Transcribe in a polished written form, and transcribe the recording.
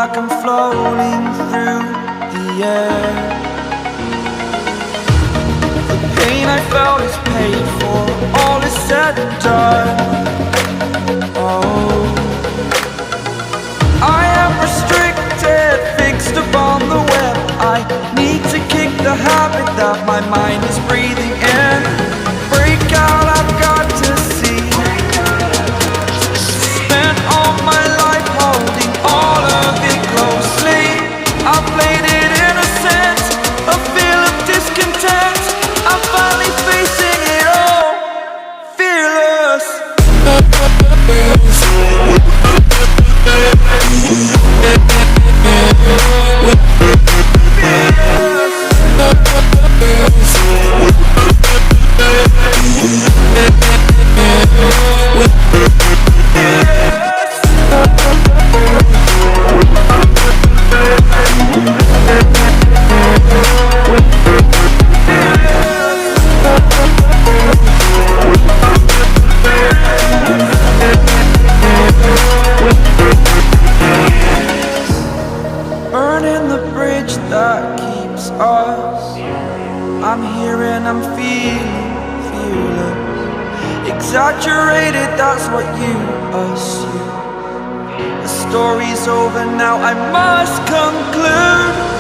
like I'm floating through the air. The pain I felt is paid for, all is said and done. Oh, I am restricted, fixed upon the web. I need to kick the habit that my mind is breathing in. Break out, I've got to see. Spent all my life holding all of it closely. I played it innocent, a feel of discontent. I'm finally facing it all, fearless. Burning the bridge that keeps us. I'm here and I'm feeling fearless. Exaggerated, that's what you assume. The story's over now, I must conclude.